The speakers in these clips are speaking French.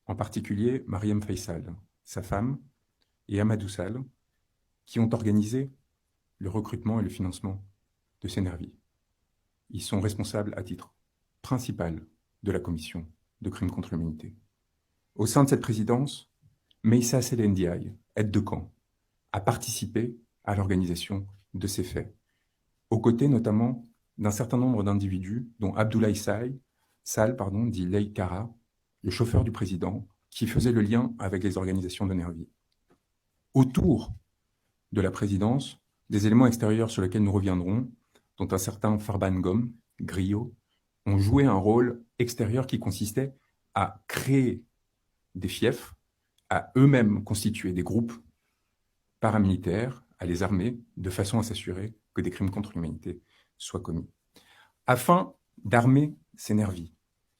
en particulier Mariam Faisal, sa femme, et Amadou Sall, qui ont organisé le recrutement et le financement de ces nervis. Ils sont responsables à titre principal de la commission de crimes contre l'humanité. Au sein de cette présidence, Meissa Sellendiaï, aide de camp, a participé à l'organisation de ces faits, aux côtés notamment d'un certain nombre d'individus, dont Abdoulaye Sall, dit Lei Kara, le chauffeur du président, qui faisait le lien avec les organisations de nervis. Autour de la présidence, des éléments extérieurs sur lesquels nous reviendrons, dont un certain Farban Gom, griot, ont joué un rôle extérieur qui consistait à créer des fiefs, à eux-mêmes constituer des groupes paramilitaires, à les armer, de façon à s'assurer que des crimes contre l'humanité soient commis. Afin d'armer ces nervis,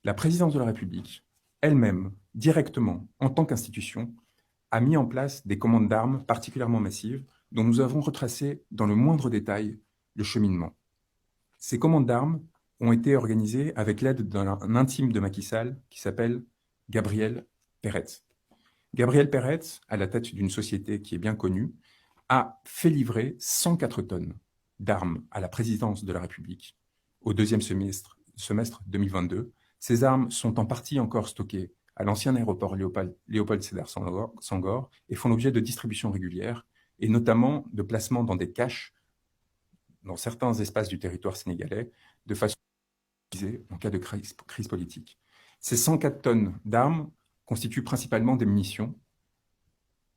la présidence de la République, elle-même, directement, en tant qu'institution, a mis en place des commandes d'armes particulièrement massives dont nous avons retracé dans le moindre détail le cheminement. Ces commandes d'armes ont été organisées avec l'aide d'un intime de Macky Sall qui s'appelle Gabriel Peretz. Gabriel Peretz, à la tête d'une société qui est bien connue, a fait livrer 104 tonnes d'armes à la présidence de la République au deuxième semestre 2022. Ces armes sont en partie encore stockées à l'ancien aéroport Léopold Sédar Senghor et font l'objet de distributions régulières et notamment de placement dans des caches dans certains espaces du territoire sénégalais de façon utilisée en cas de crise politique. Ces 104 tonnes d'armes constituent principalement des munitions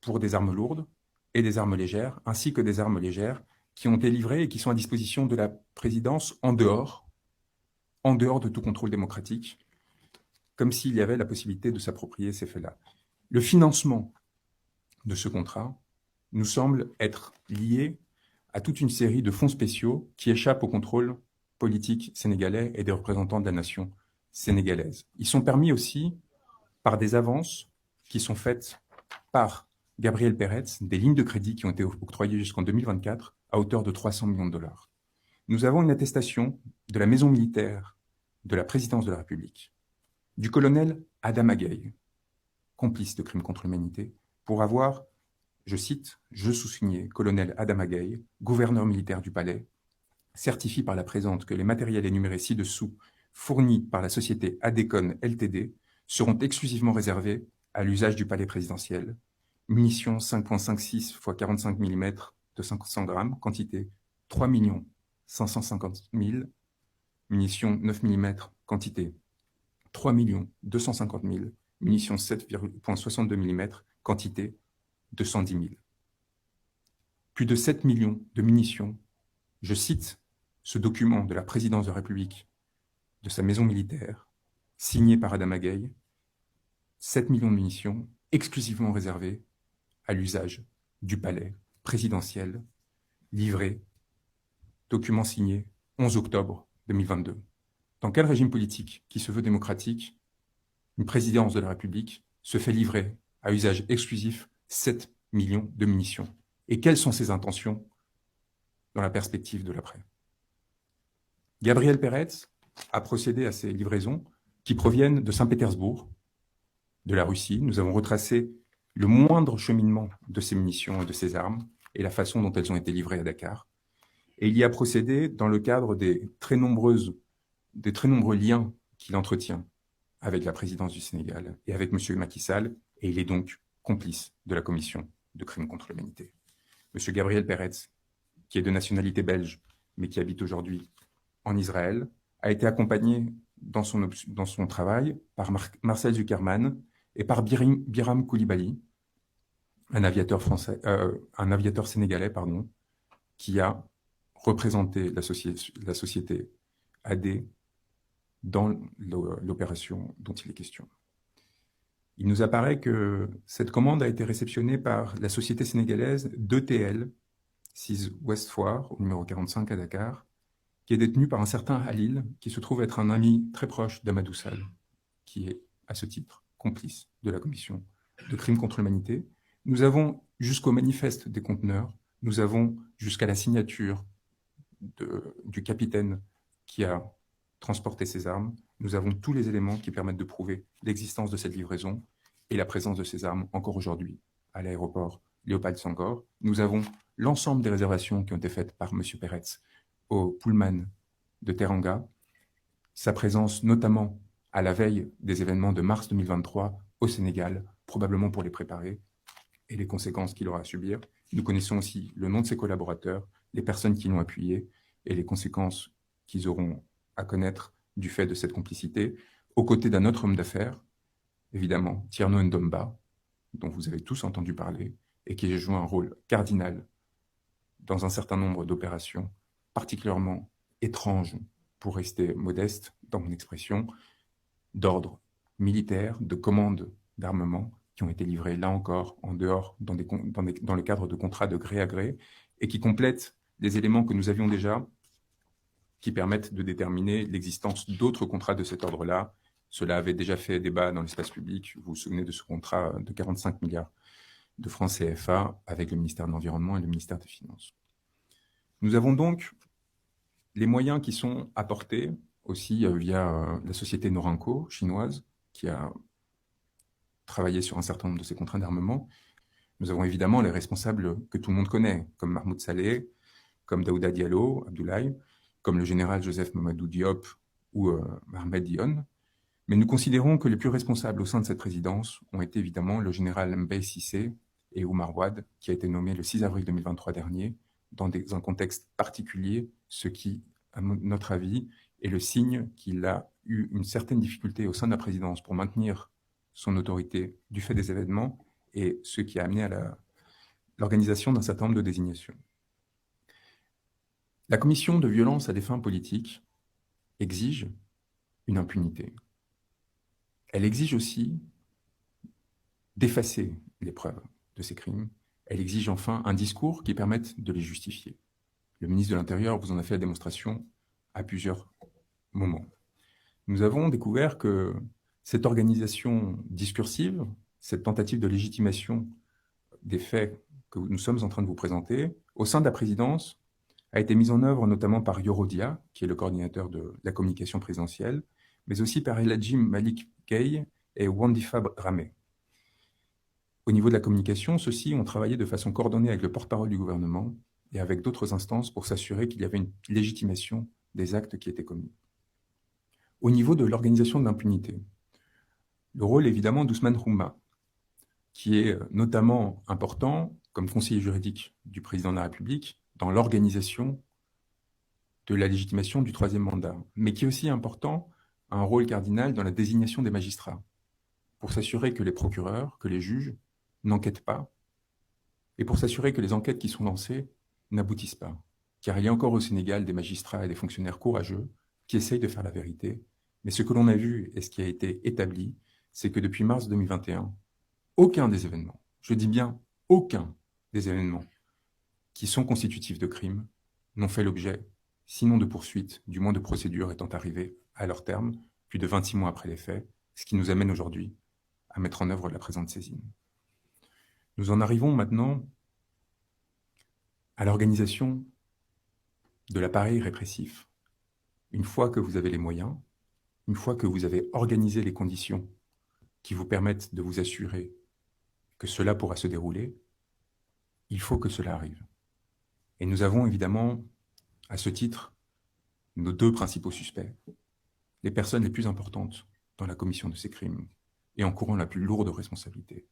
pour des armes lourdes et des armes légères, ainsi que des armes légères qui ont été livrées et qui sont à disposition de la présidence en dehors de tout contrôle démocratique, comme s'il y avait la possibilité de s'approprier ces faits-là. Le financement de ce contrat nous semble être lié à toute une série de fonds spéciaux qui échappent au contrôle politique sénégalais et des représentants de la nation sénégalaise. Ils sont permis aussi par des avances qui sont faites par Gabriel Peretz, des lignes de crédit qui ont été octroyées jusqu'en 2024 à hauteur de 300 millions de dollars. Nous avons une attestation de la maison militaire de la présidence de la République, du colonel Adama Gaye, complice de crimes contre l'humanité, pour avoir, je cite, je sous-signais, colonel Adama Gaye, gouverneur militaire du palais, certifie par la présente que les matériels énumérés ci-dessous, fournis par la société Adecon Ltd, seront exclusivement réservés à l'usage du palais présidentiel. Munitions 5,56 x 45 mm de 500 grammes, quantité 3 550 000. Munitions 9 mm, quantité 3 250 000. Munitions 7,62 mm, quantité 210 000. Plus de 7 millions de munitions. Je cite ce document de la présidence de la République, de sa maison militaire, signé par Adama Gaye, 7 millions de munitions exclusivement réservées à l'usage du palais présidentiel, livré, document signé 11 octobre 2022. Dans quel régime politique qui se veut démocratique, une présidence de la République se fait livrer à usage exclusif 7 millions de munitions? Et quelles sont ses intentions dans la perspective de l'après? Gabriel Peretz a procédé à ces livraisons qui proviennent de Saint-Pétersbourg, de la Russie. Nous avons retracé le moindre cheminement de ces munitions et de ces armes et la façon dont elles ont été livrées à Dakar. Et il y a procédé dans le cadre des très nombreux liens qu'il entretient avec la présidence du Sénégal et avec M. Macky Sall, et il est donc complice de la commission de crimes contre l'humanité. M. Gabriel Peretz, qui est de nationalité belge, mais qui habite aujourd'hui en Israël, a été accompagné dans son travail par Marcel Zuckerman et par Biram Koulibaly, un aviateur sénégalais, qui a représenté la société AD dans l'opération dont il est question. Il nous apparaît que cette commande a été réceptionnée par la société sénégalaise d'ETL, 6 Ouest Foire, au numéro 45 à Dakar, qui est détenue par un certain Halil, qui se trouve être un ami très proche d'Amadou Sall, qui est, à ce titre, complice de la commission de crimes contre l'humanité. Nous avons jusqu'au manifeste des conteneurs, nous avons jusqu'à la signature du capitaine qui a transporté ces armes, nous avons tous les éléments qui permettent de prouver l'existence de cette livraison et la présence de ces armes encore aujourd'hui à l'aéroport Léopold Senghor. Nous avons l'ensemble des réservations qui ont été faites par M. Peretz au Pullman de Teranga, sa présence notamment à la veille des événements de mars 2023 au Sénégal, probablement pour les préparer, et les conséquences qu'il aura à subir. Nous connaissons aussi le nom de ses collaborateurs, les personnes qui l'ont appuyé et les conséquences qu'ils auront à connaître du fait de cette complicité, aux côtés d'un autre homme d'affaires, évidemment, Tierno Ndomba, dont vous avez tous entendu parler, et qui a joué un rôle cardinal dans un certain nombre d'opérations particulièrement étranges, pour rester modeste dans mon expression, d'ordre militaire, de commandes d'armement, qui ont été livrées là encore en dehors, dans le cadre de contrats de gré à gré, et qui complètent des éléments que nous avions déjà, qui permettent de déterminer l'existence d'autres contrats de cet ordre-là. Cela avait déjà fait débat dans l'espace public. Vous vous souvenez de ce contrat de 45 milliards de francs CFA avec le ministère de l'Environnement et le ministère des Finances. Nous avons donc les moyens qui sont apportés aussi via la société Norinco chinoise, qui a travaillé sur un certain nombre de ces contrats d'armement. Nous avons évidemment les responsables que tout le monde connaît, comme Mahmoud Saleh, comme Daouda Diallo, Abdoulaye, comme le général Joseph Mamadou Diop ou Ahmed Dione. Mais nous considérons que les plus responsables au sein de cette présidence ont été évidemment le général Mbaye Cissé et Oumar Wade, qui a été nommé le 6 avril 2023 dernier, dans un contexte particulier, ce qui, à notre avis, est le signe qu'il a eu une certaine difficulté au sein de la présidence pour maintenir son autorité du fait des événements, et ce qui a amené à l'organisation d'un certain nombre de désignations. La commission de violence à des fins politiques exige une impunité. Elle exige aussi d'effacer les preuves de ces crimes. Elle exige enfin un discours qui permette de les justifier. Le ministre de l'Intérieur vous en a fait la démonstration à plusieurs moments. Nous avons découvert que cette organisation discursive, cette tentative de légitimation des faits que nous sommes en train de vous présenter, au sein de la présidence, a été mise en œuvre notamment par Yorodia, qui est le coordinateur de la communication présidentielle, mais aussi par Eladji Malik Gueye et Wandifa Dramé. Au niveau de la communication, ceux-ci ont travaillé de façon coordonnée avec le porte-parole du gouvernement et avec d'autres instances pour s'assurer qu'il y avait une légitimation des actes qui étaient commis. Au niveau de l'organisation de l'impunité, le rôle évidemment d'Ousmane Houma, qui est notamment important comme conseiller juridique du président de la République dans l'organisation de la légitimation du troisième mandat, mais qui est aussi important, a un rôle cardinal dans la désignation des magistrats, pour s'assurer que les procureurs, que les juges n'enquêtent pas, et pour s'assurer que les enquêtes qui sont lancées n'aboutissent pas. Car il y a encore au Sénégal des magistrats et des fonctionnaires courageux qui essayent de faire la vérité, mais ce que l'on a vu et ce qui a été établi, c'est que depuis mars 2021, aucun des événements, je dis bien aucun des événements qui sont constitutifs de crimes n'ont fait l'objet, sinon de poursuites, du moins de procédures étant arrivées à leur terme, plus de 26 mois après les faits, ce qui nous amène aujourd'hui à mettre en œuvre la présente saisine. Nous en arrivons maintenant à l'organisation de l'appareil répressif. Une fois que vous avez les moyens, une fois que vous avez organisé les conditions qui vous permettent de vous assurer que cela pourra se dérouler, il faut que cela arrive. Et nous avons évidemment, à ce titre, nos deux principaux suspects, les personnes les plus importantes dans la commission de ces crimes et encourant la plus lourde responsabilité.